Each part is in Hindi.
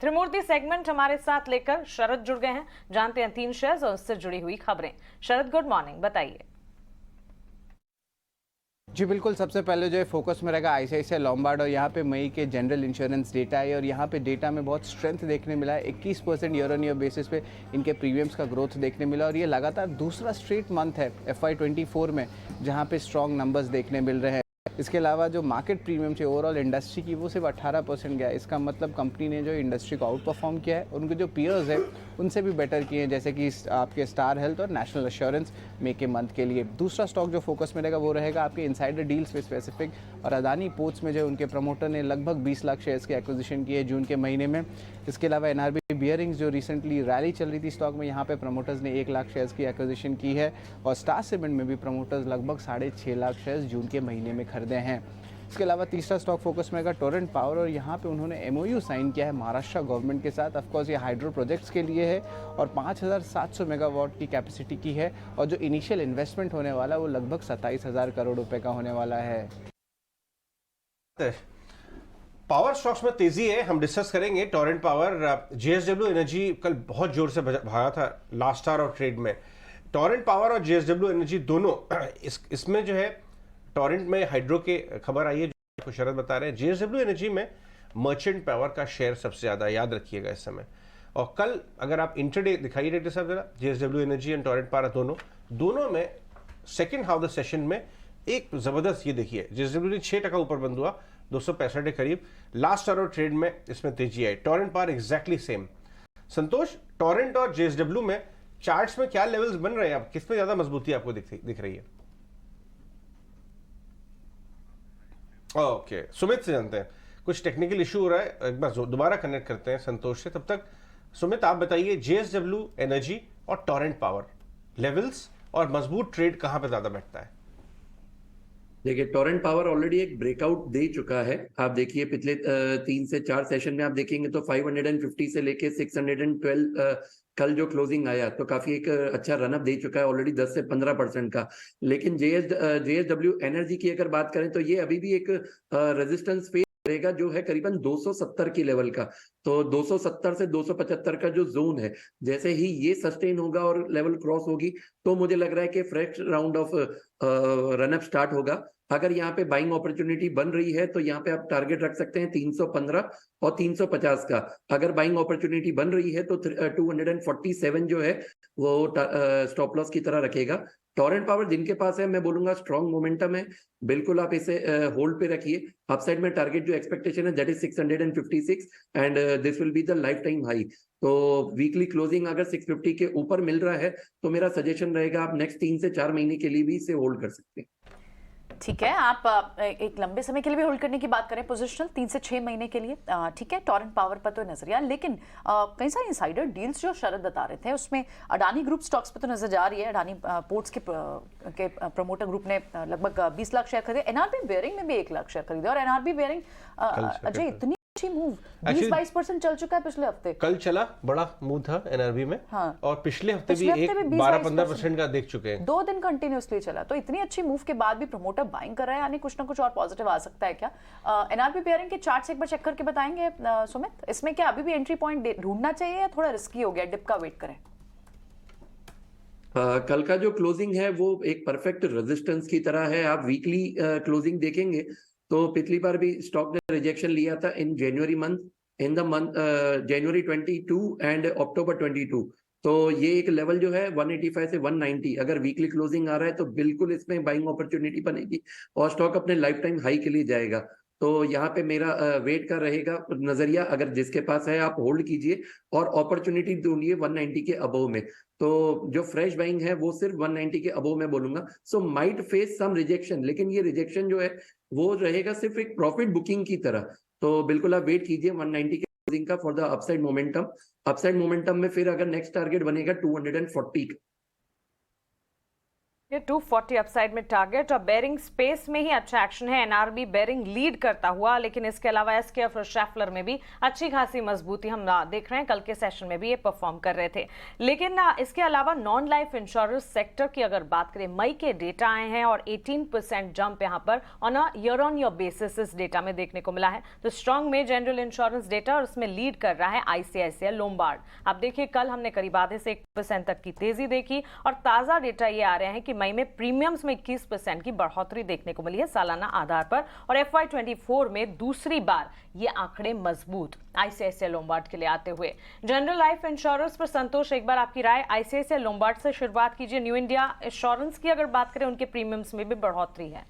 त्रिमूर्ति सेगमेंट हमारे साथ लेकर शरद जुड़ गए हैं। जानते हैं 3 शेयर्स और उससे जुड़ी हुई खबरें। शरद, गुड मॉर्निंग, बताइए। जी बिल्कुल, सबसे पहले जो है फोकस में रहेगा आईसीआईसीआई लॉम्बार्ड और यहाँ पे मई के जनरल इंश्योरेंस डेटा है और यहाँ पे डेटा में बहुत स्ट्रेंथ देखने मिला है। 21% ईयर ऑन ईयर बेसिस पे इनके प्रीमियम्स का ग्रोथ देखने मिला और ये लगातार दूसरा स्ट्रेट मंथ है FY24 में जहाँ पे स्ट्रॉन्ग नंबर्स देखने मिल रहे हैं। इसके अलावा जो मार्केट प्रीमियम है ओवरऑल इंडस्ट्री की वो सिर्फ 18% गया है। इसका मतलब कंपनी ने जो इंडस्ट्री को आउट परफॉर्म किया है, उनके जो पीयर्स है उनसे भी बेटर किए हैं, जैसे कि आपके स्टार हेल्थ और नेशनल एश्योरेंस मई के मंथ के लिए। दूसरा स्टॉक जो फोकस में रहेगा वो रहेगा आपके इनसाइडर डील्स पे स्पेसिफिक और अदानी पोर्ट्स में जो उनके प्रमोटर ने लगभग 20 लाख शेयर्स की एक्विजिशन की है जून के महीने में। इसके अलावा एनआरबी बियरिंग्स जो रिसेंटली रैली चल रही थी स्टॉक में, यहाँ पे प्रमोटर्स ने 1 लाख शेयर्स की एक्विजिशन की है और स्टार सीमेंट में भी प्रमोटर्स लगभग 6.5 लाख शेयर्स जून के महीने में खरीदे हैं। इसके अलावा तीसरा स्टॉक फोकस में रहेगा टोरेंट पावर और यहाँ पे उन्होंने MOU साइन किया है महाराष्ट्र गवर्नमेंट के साथ। ऑफकोर्स ये हाइड्रो प्रोजेक्ट्स के लिए है और 5700 मेगावाट की कैपेसिटी की है और जो इनिशियल इन्वेस्टमेंट होने वाला है वो लगभग 27,000 करोड़ रुपए का होने वाला है। पावर स्टॉक्स में तेजी है, हम डिस्कस करेंगे। टोरेंट पावर, JSW एनर्जी कल बहुत जोर से भागा था लास्ट आवर और ट्रेड में। टोरेंट पावर और JSW एनर्जी दोनों इसमें जो है टोरेंट में हाइड्रो के खबर आई है जो शरद बता रहे हैं। JSW एनर्जी में मर्चेंट पावर का शेयर सबसे ज्यादा, याद रखिएगा इस समय। और कल अगर आप इंटरडे दिखाइए रेट साहब जरा, JSW energy and Torrent power दोनों में सेकेंड हाफ द सेशन में एक जबरदस्त, ये देखिए JSW 6% ऊपर बंद हुआ 265 के करीब। लास्ट आवर ट्रेड में इसमें तेजी आई। Torrent power exactly same. Santosh, Torrent और JSW में चार्ट्स में क्या लेवल्स बन रहे हैं, अब किसमें ज्यादा मजबूती आपको दिख रही है? ओके, सुमित से जानते हैं। कुछ टेक्निकल इशू हो रहा है, एक बार दोबारा कनेक्ट करते हैं संतोष से। तब तक सुमित आप बताइए, JSW एनर्जी और टोरेंट पावर लेवल्स और मजबूत ट्रेड कहां पे ज्यादा बैठता है? देखिए, टोरेंट पावर ऑलरेडी एक ब्रेकआउट दे चुका है। आप देखिए पिछले 3 से 4 सेशन में आप देखेंगे तो 550 से लेके 612 कल जो क्लोजिंग आया तो काफी एक अच्छा रनअप दे चुका है ऑलरेडी 10 से 15% का। लेकिन JSW एनर्जी की अगर बात करें तो ये अभी भी एक रेजिस्टेंस फेस करेगा जो है करीबन 270 की लेवल का। तो 270 से 275 का जो जोन है, जैसे ही ये सस्टेन होगा और लेवल क्रॉस होगी तो मुझे लग रहा है कि fresh round of run up start होगा। अगर यहाँ पे बाइंग अपॉर्चुनिटी बन रही है तो यहाँ पे आप टारगेट रख सकते हैं 315 और 350 का। अगर बाइंग अपॉर्चुनिटी बन रही है तो 247 जो है वो स्टॉप लॉस की तरह रखेगा। टोरेंट पावर जिनके पास है, मैं बोलूंगा स्ट्रॉन्ग मोमेंटम है, बिल्कुल आप इसे होल्ड पे रखिए। अपसाइड में टारगेट जो एक्सपेक्टेशन है that is 656 and this will be the life time high. तो वीकली क्लोजिंग अगर 650 के ऊपर मिल रहा है तो मेरा सजेशन रहेगा आप नेक्स्ट 3 से 4 महीने के लिए भी इसे होल्ड कर सकते हैं। ठीक है, आप एक लंबे समय के लिए भी होल्ड करने की बात करें, पोजिशनल 3 से 6 महीने के लिए, ठीक है। टोरेंट पावर पर तो नजरिया, लेकिन कई सारे इंसाइडर डील्स जो शरद बता रहे थे उसमें अडानी ग्रुप स्टॉक्स पे तो नजर जा रही है। अडानी पोर्ट्स के प्रमोटर ग्रुप ने लगभग 20 लाख शेयर खरीदे। एनआरबी बेयरिंग में भी 1 लाख शेयर खरीदे और एनआरबी बेयरिंग अजय इतनी अच्छी मूव 20-22% चल चुका है पिछले हफ्ते। कल चला बड़ा मूव था एनआरबी में। हाँ। और पिछले हफ्ते भी 12-15% का देख चुके हैं। 2 दिन कंटिन्यूअसली चला। तो इतनी अच्छी मूव के बाद भी प्रमोटर बाइंग कर रहा है, यानी कुछ ना कुछ और पॉजिटिव आ सकता है क्या? एनआरबी बेयरिंग के चार्ट्स एक बार चेक करके बताएंगे सुमित, इसमें क्या अभी भी एंट्री पॉइंट ढूंढना चाहिए या थोड़ा रिस्की हो गया, डिप का वेट करें? कल का जो क्लोजिंग है वो एक परफेक्ट रेजिस्टेंस की तरह है। आप वीकली क्लोजिंग देखेंगे तो पिछली बार भी स्टॉक ने रिजेक्शन लिया था in January month, in the month January 22 and October 22। तो ये एक लेवल जो है 185 से 190 अगर वीकली क्लोजिंग आ रहा है तो बिल्कुल इसमें बाइंग अपॉर्चुनिटी बनेगी और स्टॉक अपने लाइफ टाइम हाई के लिए जाएगा। तो यहाँ पे मेरा वेट का रहेगा नजरिया, अगर जिसके पास है आप होल्ड कीजिए और अपॉर्चुनिटी ढूंढिए 190 के अबव में। तो जो फ्रेश बाइंग है वो सिर्फ 190 के अबव में बोलूंगा। So might face some rejection, लेकिन ये रिजेक्शन जो है वो रहेगा सिर्फ एक प्रॉफिट बुकिंग की तरह। तो बिल्कुल आप वेट कीजिए 190 के क्लोजिंग का for the upside momentum. Upside momentum में फिर अगर नेक्स्ट टारगेट बनेगा 240 का। ये 240 अपसाइड में टारगेट और बेरिंग स्पेस में ही अच्छा एक्शन है। एनआरबी बेरिंग लीड करता हुआ, लेकिन इसके अलावा एसकेएफ और शेफलर में भी अच्छी खासी मजबूती हम देख रहे हैं। कल के सेशन में भी ये परफॉर्म कर रहे थे। लेकिन इसके अलावा नॉन लाइफ इंश्योरेंस सेक्टर की अगर बात करें, मई के डेटा आए हैं और 18% जंप यहाँ पर on a year on year basis इस डेटा में देखने को मिला है। तो स्ट्रॉन्ग में जनरल इंश्योरेंस डेटा और उसमें लीड कर रहा है आईसीआईसीआई लोम्बार्ड। आप देखिए कल हमने करीब आधे से 1% तक की तेजी देखी और ताजा डेटा ये आ रहे हैं कि मई में प्रीमियम्स में 21% की बढ़ोतरी देखने को मिली है सालाना आधार पर और FY24 में दूसरी बार ये आंकड़े मजबूत आईसीआईसीआई लोम्बार्ड के लिए आते हुए। जनरल लाइफ इंश्योरेंस पर संतोष, एक बार आपकी राय। आईसीआईसीआई लोम्बार्ड से शुरुआत कीजिए। न्यू इंडिया इंश्योरेंस की अगर बात करें, उनके प्रीमियम्स में भी बढ़ोतरी है।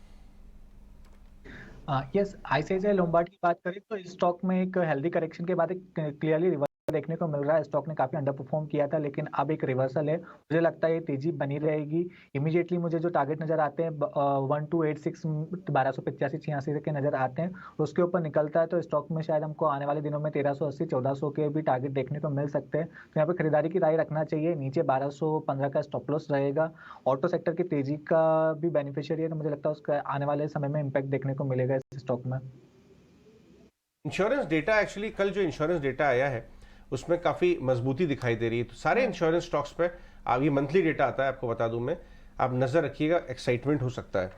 यस, आईसीआईसीआई लोम्बार्ड की बात करें तो इस स्टॉक में एक हेल्दी करेक्शन के बाद एक क्लियरली रिवर्सल देखने को मिल रहा है। स्टॉक ने काफी अंडर परफॉर्म किया था, लेकिन अब एक रिवर्सल है। मुझे लगता है ये तेजी बनी रहेगी। इमीडिएटली मुझे जो टारगेट नजर आते हैं 1286 1285-86 के नजर आते हैं, उसके ऊपर निकलता है तो स्टॉक में शायद हमको आने वाले दिनों में 1380 1400 के भी टारगेट देखने को मिल सकते हैं। तो यहाँ पे खरीदारी की राय रखना चाहिए। नीचे 1215 का स्टॉप लॉस रहेगा। ऑटो सेक्टर की तेजी का भी बेनिफिशियरी है, तो मुझे लगता है उसका आने वाले समय में इम्पैक्ट देखने को मिलेगा इस स्टॉक में। इंश्योरेंस डेटा एक्चुअली कल जो इंश्योरेंस डेटा आया है उसमें काफ़ी मजबूती दिखाई दे रही है। तो सारे इंश्योरेंस स्टॉक्स पे अभी मंथली डेटा आता है, आपको बता दूं मैं, आप नज़र रखिएगा, एक्साइटमेंट हो सकता है।